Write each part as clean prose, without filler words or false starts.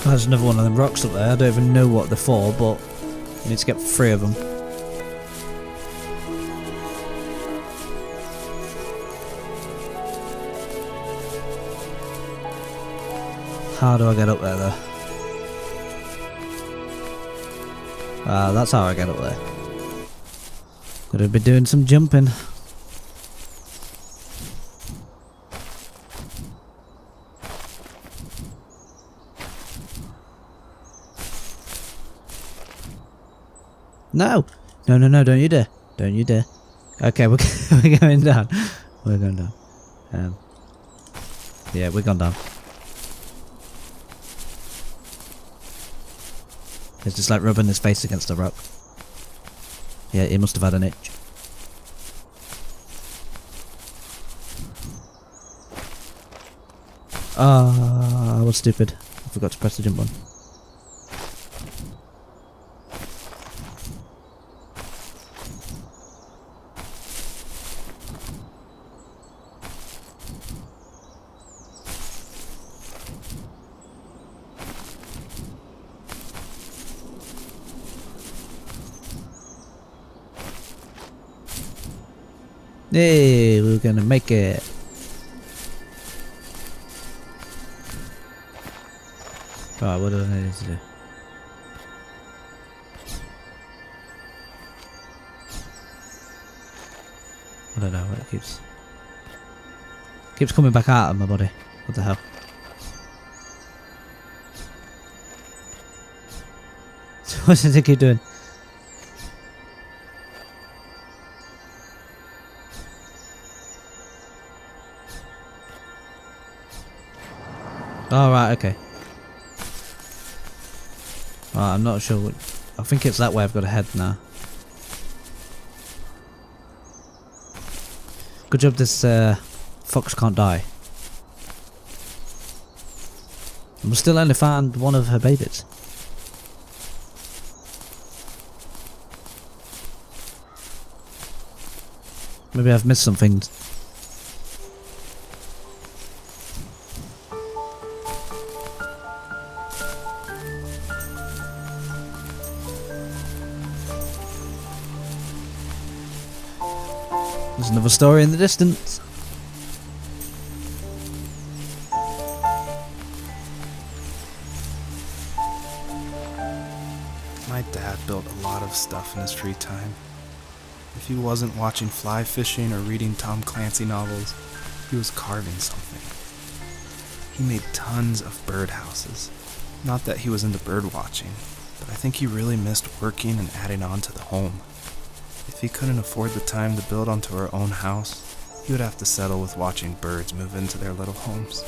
There's another one of them rocks up there. I don't even know what they're for, but I need to get 3 of them. How do I get up there though? That's how I get up there. Gotta be doing some jumping. No! No, no, no, don't you dare. Don't you dare. Okay, we're going down. We're going down. Yeah, we're gone down. He's just like rubbing his face against the rock. Yeah, he must have had an itch. Ah, I was stupid. I forgot to press the jump button. Hey, we're gonna make it. Alright, what do I need to do? I don't know, it keeps coming back out of my body. What the hell? What does it keep doing? Oh, right, okay. Right, I'm not sure what... I think it's that way I've got to head now. Good job this fox can't die. And we still only found one of her babies. Maybe I've missed some things. There's another story in the distance. My dad built a lot of stuff in his free time. If he wasn't watching fly fishing or reading Tom Clancy novels, he was carving something. He made tons of birdhouses. Not that he was into bird watching, but I think he really missed working and adding on to the home. If he couldn't afford the time to build onto our own house, he would have to settle with watching birds move into their little homes.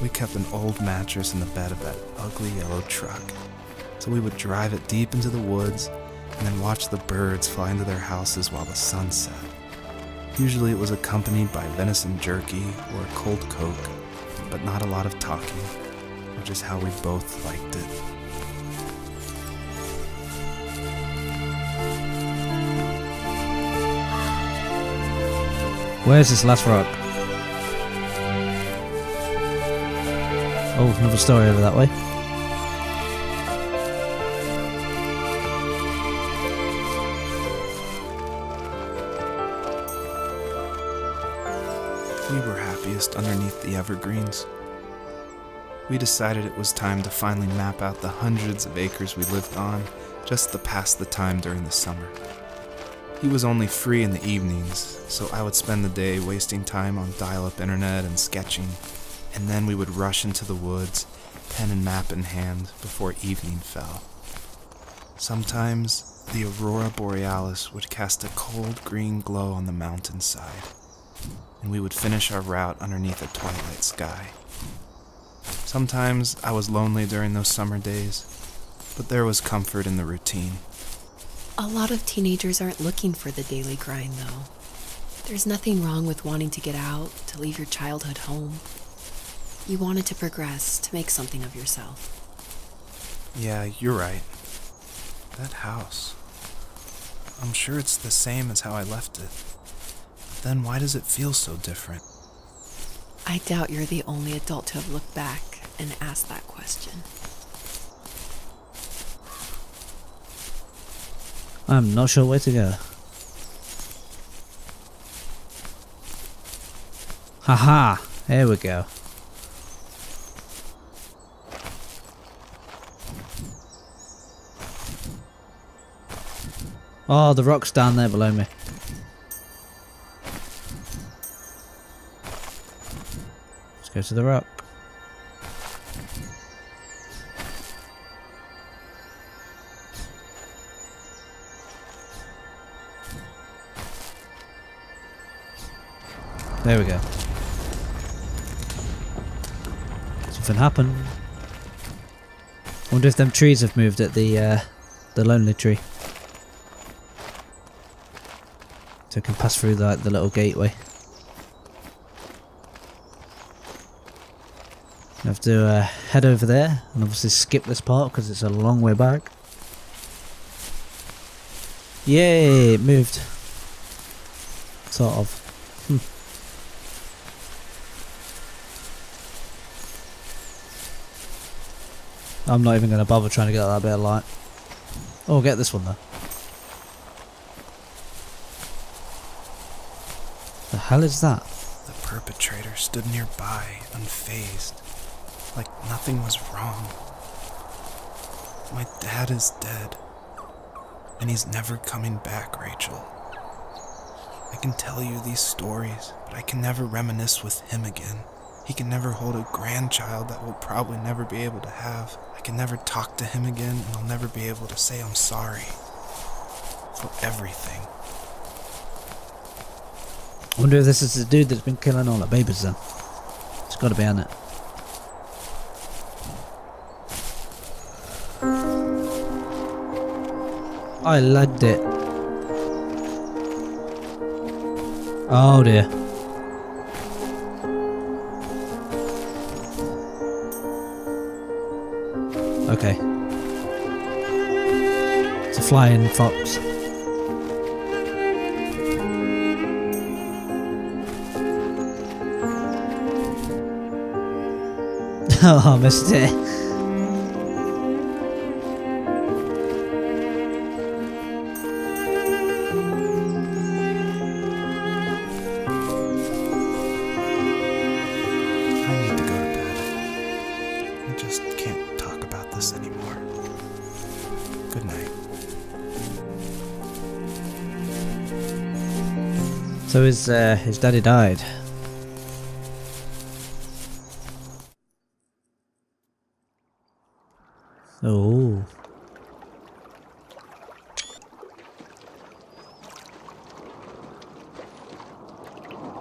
We kept an old mattress in the bed of that ugly yellow truck, so we would drive it deep into the woods and then watch the birds fly into their houses while the sun set. Usually it was accompanied by venison jerky or a cold Coke, but not a lot of talking, which is how we both liked it. Where's this last rock? Oh, another story over that way. We were happiest underneath the evergreens. We decided it was time to finally map out the hundreds of acres we lived on just to pass the time during the summer. He was only free in the evenings, so I would spend the day wasting time on dial-up internet and sketching, and then we would rush into the woods, pen and map in hand, before evening fell. Sometimes, the aurora borealis would cast a cold green glow on the mountainside, and we would finish our route underneath a twilight sky. Sometimes I was lonely during those summer days, but there was comfort in the routine. A lot of teenagers aren't looking for the daily grind, though. There's nothing wrong with wanting to get out, to leave your childhood home. You wanted to progress, to make something of yourself. Yeah, you're right. That house. I'm sure it's the same as how I left it. But then why does it feel so different? I doubt you're the only adult to have looked back and asked that question. I'm not sure where to go. Haha! Here we go. Oh, the rock's down there below me. Let's go to the rock. There we go. Something happened. I wonder if them trees have moved at the lonely tree. So I can pass through the little gateway. I have to head over there and obviously skip this part because it's a long way back. Yay, it moved. Sort of. I'm not even going to bother trying to get that bit of light. Oh, I'll get this one though. The hell is that? The perpetrator stood nearby, unfazed, like nothing was wrong. My dad is dead, and he's never coming back, Rachel. I can tell you these stories, but I can never reminisce with him again. He can never hold a grandchild that we'll probably never be able to have. I can never talk to him again, and I'll never be able to say I'm sorry for everything. I wonder if this is the dude that's been killing all the babies then. It's got to be on it. I lagged it. Oh dear. Okay. It's a flying fox. Oh, I missed it. I need to go to bed. I just can't talk about this anymore. Good night. So his daddy died. Oh.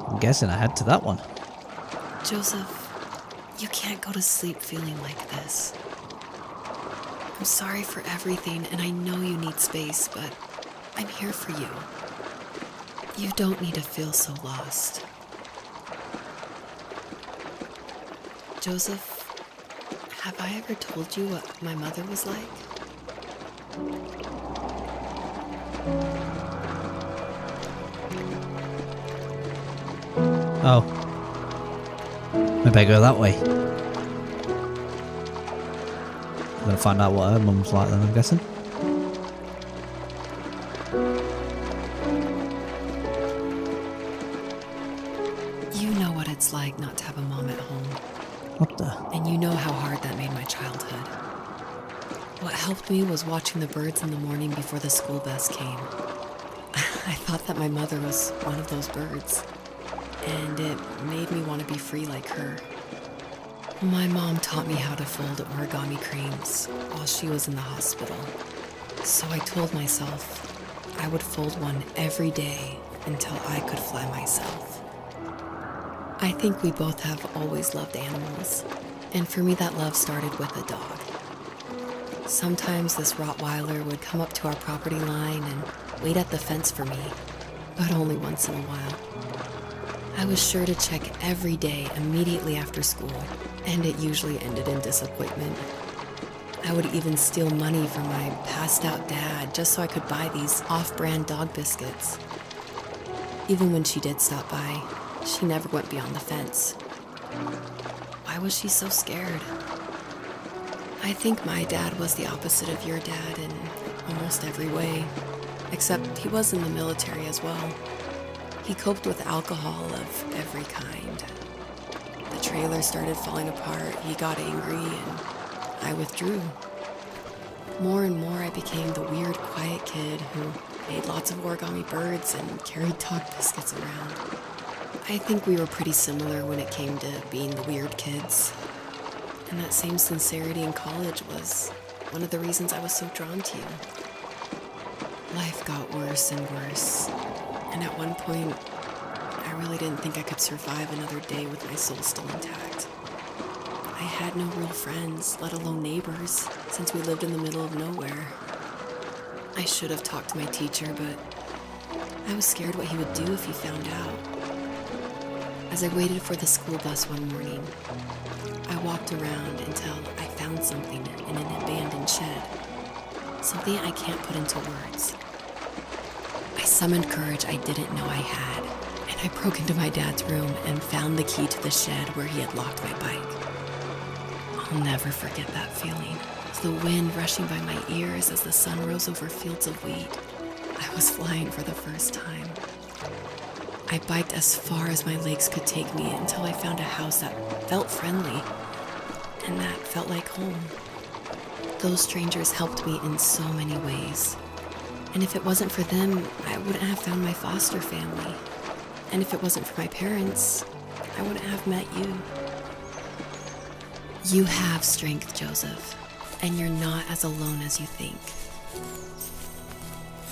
I'm guessing I head to that one. Joseph, you can't go to sleep feeling like this. I'm sorry for everything, and I know you need space, but I'm here for you. You don't need to feel so lost. Joseph, have I ever told you what my mother was like? Oh. Maybe I go that way. I'm gonna find out what her mum's like then, I'm guessing. You know what it's like not to have a mom at home. What the? And you know how hard that made my childhood. What helped me was watching the birds in the morning before the school bus came. I thought that my mother was one of those birds, and it made me want to be free like her. My mom taught me how to fold origami cranes while she was in the hospital. So I told myself I would fold one every day until I could fly myself. I think we both have always loved animals, and for me that love started with a dog. Sometimes this Rottweiler would come up to our property line and wait at the fence for me, but only once in a while. I was sure to check every day immediately after school, and it usually ended in disappointment. I would even steal money from my passed out dad just so I could buy these off-brand dog biscuits. Even when she did stop by, she never went beyond the fence. Why was she so scared? I think my dad was the opposite of your dad in almost every way. except he was in the military as well. He coped with alcohol of every kind. The trailer started falling apart, he got angry, and I withdrew. More and more, I became the weird, quiet kid who made lots of origami birds and carried dog biscuits around. I think we were pretty similar when it came to being the weird kids. And that same sincerity in college was one of the reasons I was so drawn to you. Life got worse and worse, and at one point, I really didn't think I could survive another day with my soul still intact. I had no real friends, let alone neighbors, since we lived in the middle of nowhere. I should have talked to my teacher, but I was scared what he would do if he found out. As I waited for the school bus one morning, I walked around until I found something in an abandoned shed. Something I can't put into words. I summoned courage I didn't know I had, and I broke into my dad's room and found the key to the shed where he had locked my bike. I'll never forget that feeling. The wind rushing by my ears as the sun rose over fields of wheat. I was flying for the first time. I biked as far as my legs could take me until I found a house that felt friendly and that felt like home. Those strangers helped me in so many ways. And if it wasn't for them, I wouldn't have found my foster family. And if it wasn't for my parents, I wouldn't have met you. You have strength, Joseph, and you're not as alone as you think.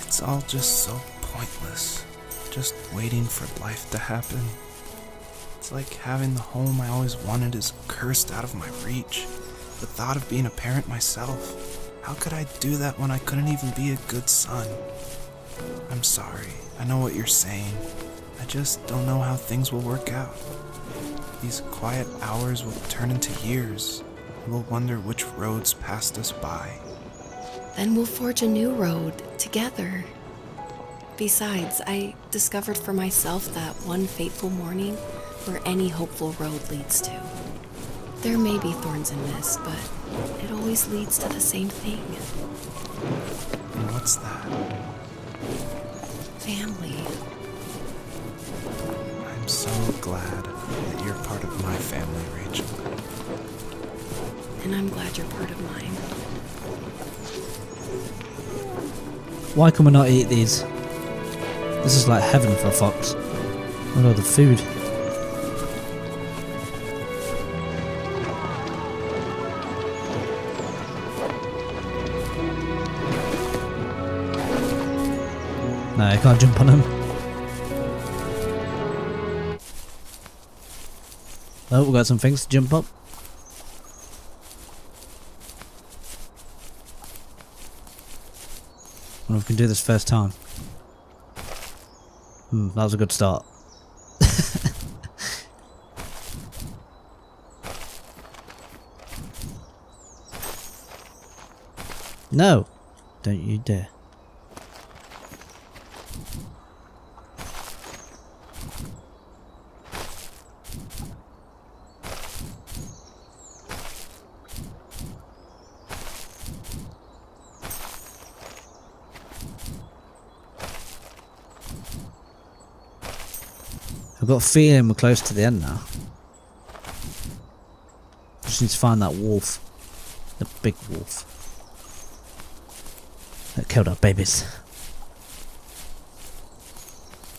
It's all just so pointless. Just waiting for life to happen. It's like having the home I always wanted is cursed out of my reach. The thought of being a parent myself. How could I do that when I couldn't even be a good son? I'm sorry. I know what you're saying. I just don't know how things will work out. These quiet hours will turn into years. We'll wonder which roads passed us by. Then we'll forge a new road together. Besides, I discovered for myself that one fateful morning where any hopeful road leads to. There may be thorns and mist, but it always leads to the same thing. And what's that? Family. I'm so glad that you're part of my family, Rachel. And I'm glad you're part of mine. Why can we not eat these? This is like heaven for a fox. Look at all the food. No, I can't jump on him. Oh, we got some things to jump up. I wonder if we can do this first time. That was a good start. No! Don't you dare. I've got a feeling we're close to the end now. Just need to find that wolf. The big wolf. That killed our babies.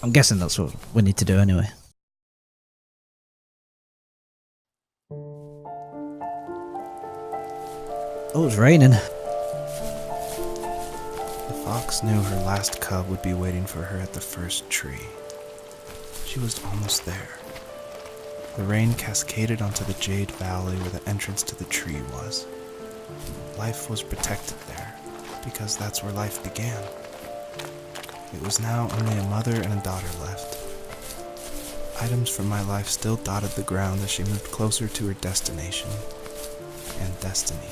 I'm guessing that's what we need to do anyway. Oh, it's raining. The fox knew her last cub would be waiting for her at the first tree. She was almost there. The rain cascaded onto the jade valley where the entrance to the tree was. Life was protected there, because that's where life began. It was now only a mother and a daughter left. Items from my life still dotted the ground as she moved closer to her destination and destiny.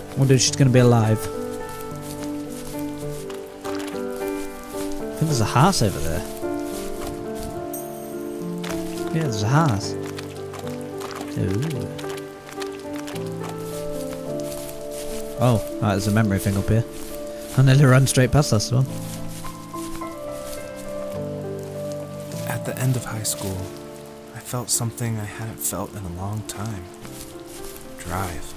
I wonder if she's gonna be alive. I think there's a house over there. Yeah, there's a house. Ooh. Oh, right, there's a memory thing up here. I nearly ran straight past this one. At the end of high school, I felt something I hadn't felt in a long time. Drive.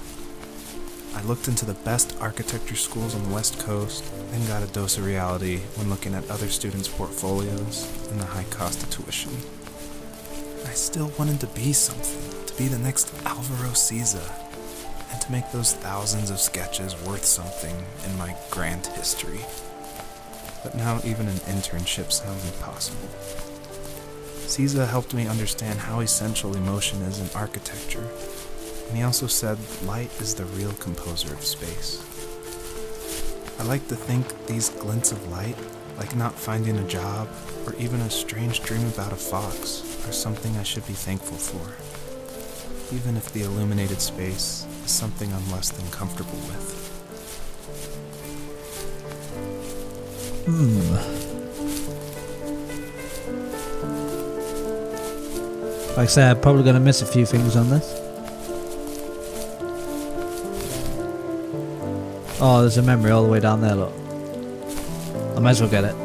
I looked into the best architecture schools on the West Coast and got a dose of reality when looking at other students' portfolios and the high cost of tuition. I still wanted to be something, to be the next Alvaro Siza, and to make those thousands of sketches worth something in my grand history. But now even an internship sounds impossible. Siza helped me understand how essential emotion is in architecture, and he also said light is the real composer of space. I like to think these glints of light, like not finding a job or even a strange dream about a fox, are something I should be thankful for, even if the illuminated space is something I'm less than comfortable with. Like I say, I'm probably going to miss a few things on this. Oh, there's a memory all the way down there, look. I might as well get it.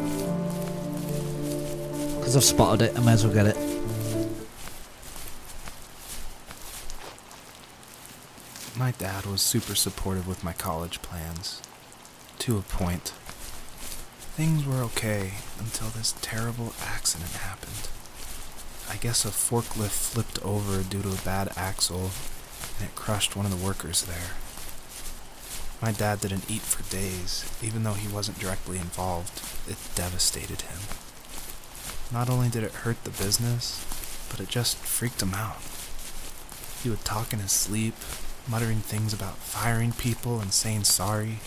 Because I've spotted it, I might as well get it. My dad was super supportive with my college plans. To a point. Things were okay until this terrible accident happened. I guess a forklift flipped over due to a bad axle, and it crushed one of the workers there. My dad didn't eat for days, even though he wasn't directly involved. It devastated him. Not only did it hurt the business, but it just freaked him out. He would talk in his sleep, muttering things about firing people and saying sorry.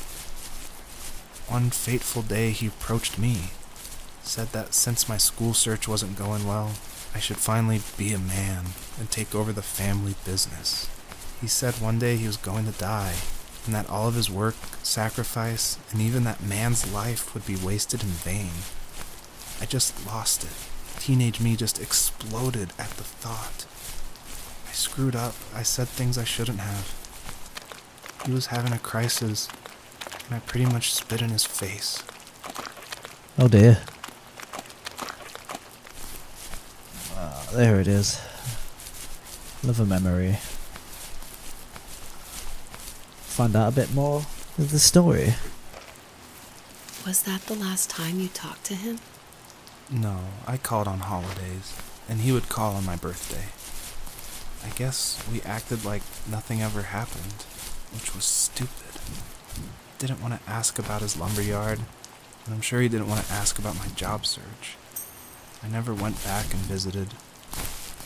One fateful day he approached me, said that since my school search wasn't going well, I should finally be a man and take over the family business. He said one day he was going to die, and that all of his work, sacrifice, and even that man's life would be wasted in vain. I just lost it. Teenage me just exploded at the thought. I screwed up. I said things I shouldn't have. He was having a crisis, and I pretty much spit in his face. Oh dear. There it is. Love a memory. Find out a bit more of the story. Was that the last time you talked to him? No, I called on holidays, and he would call on my birthday. I guess we acted like nothing ever happened, which was stupid. Didn't want to ask about his lumberyard, and I'm sure he didn't want to ask about my job search. I never went back and visited.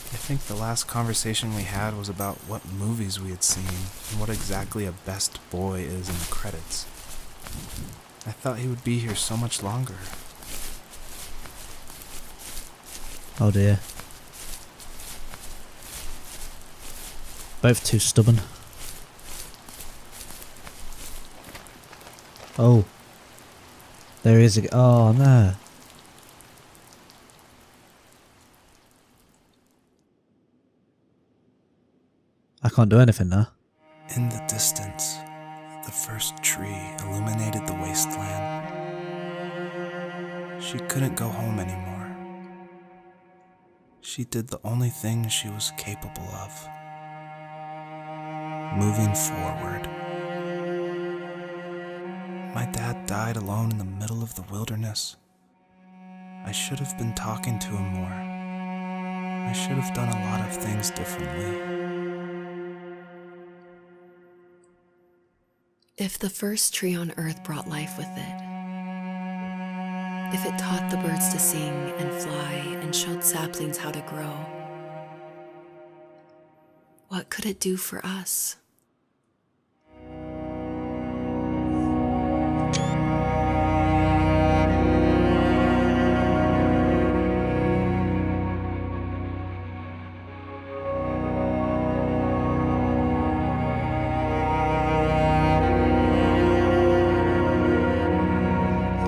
I think the last conversation we had was about what movies we had seen and what exactly a best boy is in the credits. I thought he would be here so much longer. Oh dear. Both too stubborn. Oh. There is a... Oh no. I can't do anything now. In the distance, the first tree illuminated the wasteland. She couldn't go home anymore. She did the only thing she was capable of. Moving forward. My dad died alone in the middle of the wilderness. I should have been talking to him more. I should have done a lot of things differently. If the first tree on earth brought life with it, if it taught the birds to sing and fly and showed saplings how to grow, what could it do for us?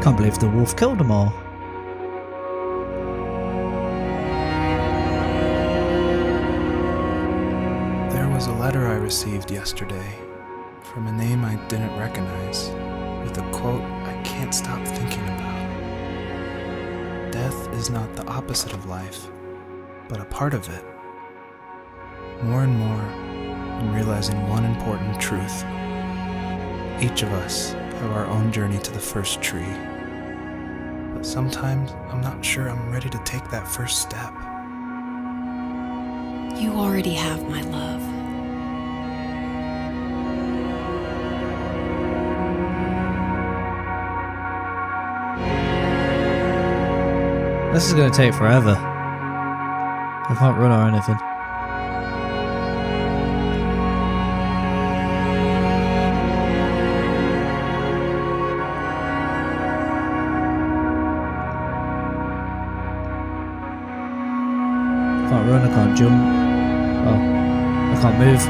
Can't believe the wolf killed them all. There was a letter I received yesterday from a name I didn't recognize, with a quote I can't stop thinking about. Death is not the opposite of life, but a part of it. More and more, I'm realizing one important truth. Each of us have our own journey to the first tree. But sometimes I'm not sure I'm ready to take that first step. You already have my love. This is going to take forever. I can't run or anything. I can't run, I can't jump. Oh, I can't move.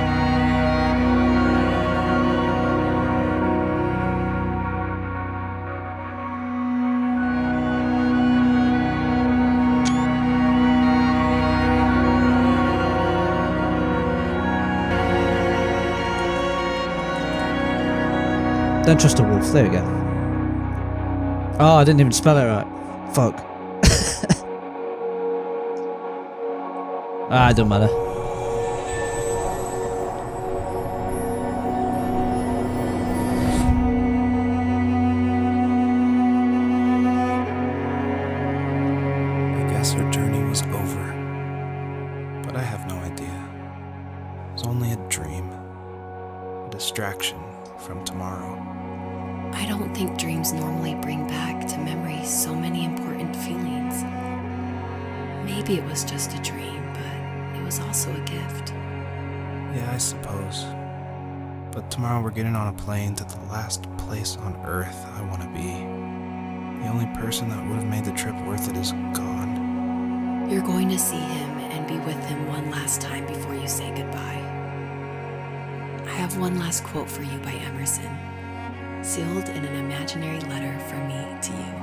Don't trust a wolf. There we go. Oh, I didn't even spell it right. Fuck. Ah, it don't matter. I guess our journey was over, but I have no idea. It was only a dream, a distraction from tomorrow. I don't think dreams normally bring back to memory so many important feelings. Maybe it was just a dream, but it was also a gift. Yeah, I suppose. But tomorrow we're getting on a plane to the last place on Earth I want to be. The only person that would have made the trip worth it is gone. You're going to see him and be with him one last time before you say goodbye. I have one last quote for you by Emerson, sealed in an imaginary letter from me to you.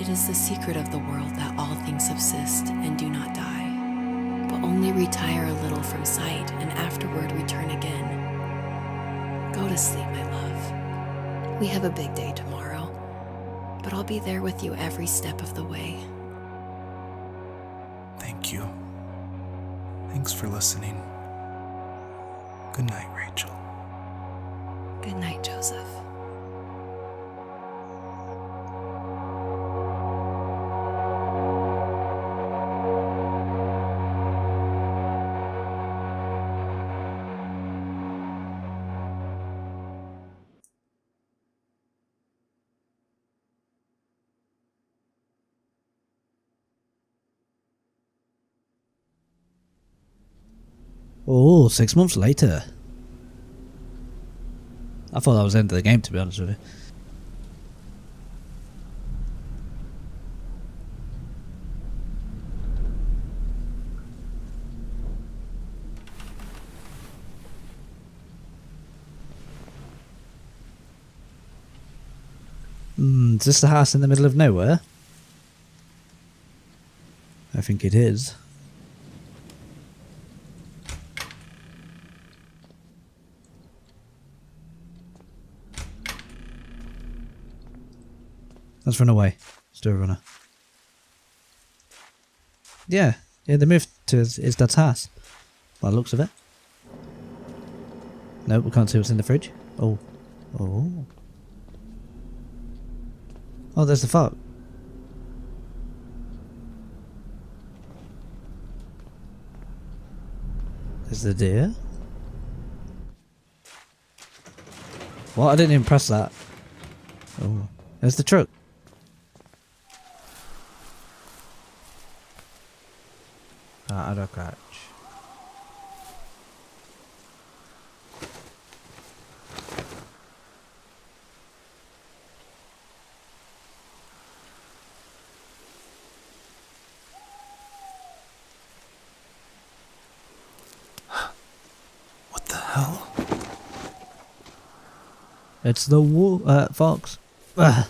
It is the secret of the world that all things subsist and do not die, but only retire a little from sight and afterward return again. Go to sleep, my love. We have a big day tomorrow, but I'll be there with you every step of the way. Thank you. Thanks for listening. Good night, Rachel. Good night, Joseph. Oh, 6 months later. I thought that was the end of the game, to be honest with you. Is this the house in the middle of nowhere? I think it is. Let's run away. Let's do a runner. Yeah, they moved to his dad's house. By the looks of it. Nope, we can't see what's in the fridge. Oh. Oh. Oh, there's the fog. There's the deer. What? I didn't even press that. Oh. There's the truck. How do I catch? What the hell? It's the fox. Let's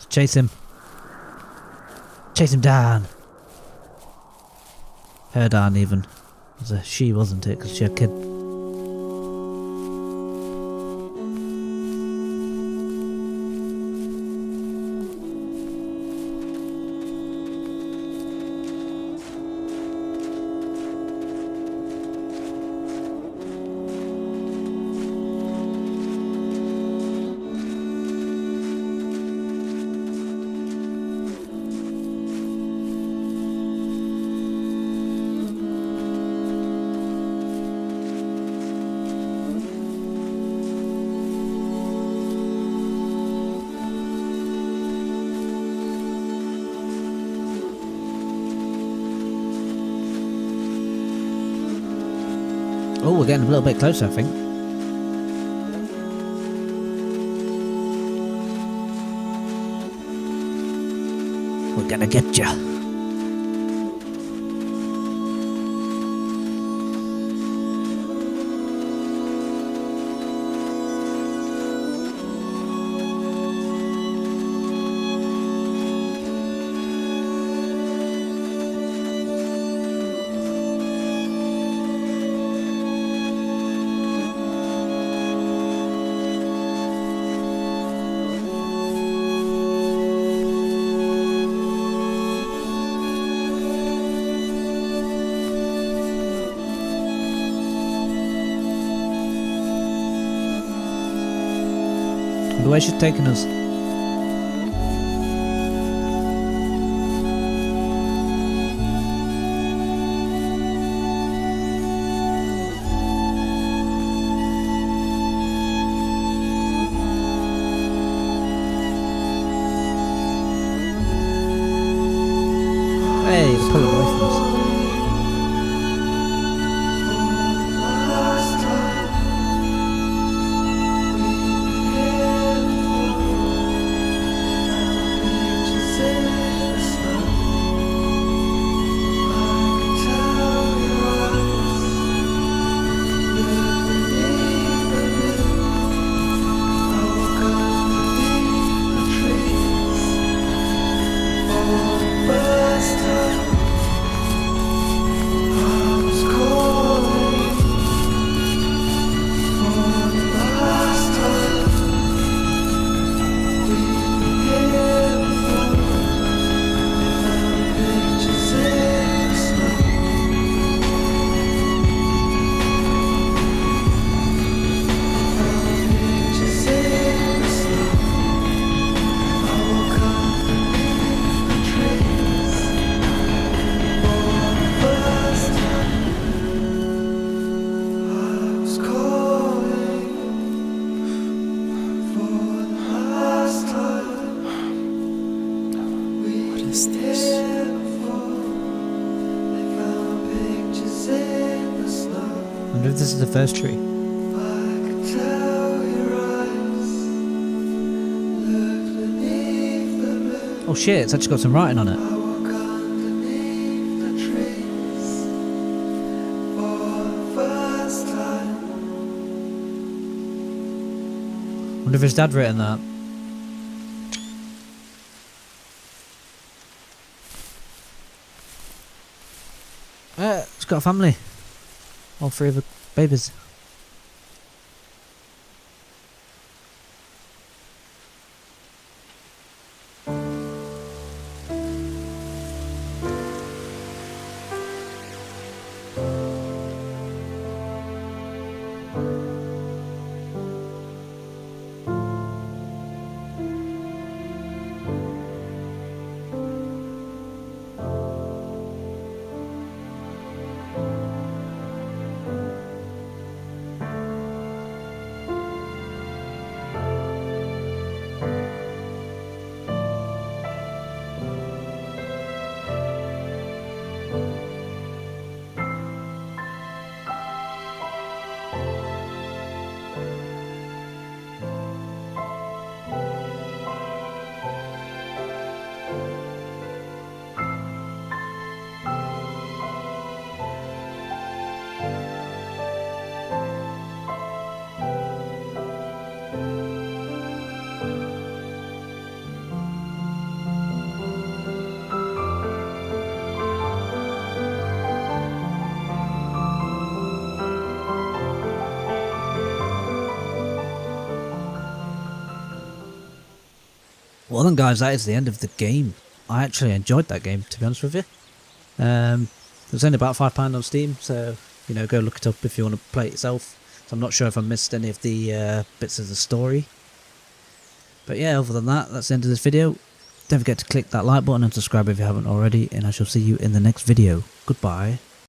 chase him. Chase him down. Her down even. was a she, wasn't it? Because she had kid. Oh, we're getting a little bit closer, I think. We're gonna get ya. The way she's taking us. Hey, they're pulling away from us. I wonder if this is the first tree. Oh shit, it's actually got some writing on it. Wonder if his dad written that. It's got a family. All three of the babies. Well then guys, that is the end of the game. I actually enjoyed that game, to be honest with you. It was only about £5 on Steam, so you know, go look it up if you want to play it yourself. So I'm not sure if I missed any of the bits of the story. But yeah, other than that, that's the end of this video. Don't forget to click that like button and subscribe if you haven't already, and I shall see you in the next video. Goodbye.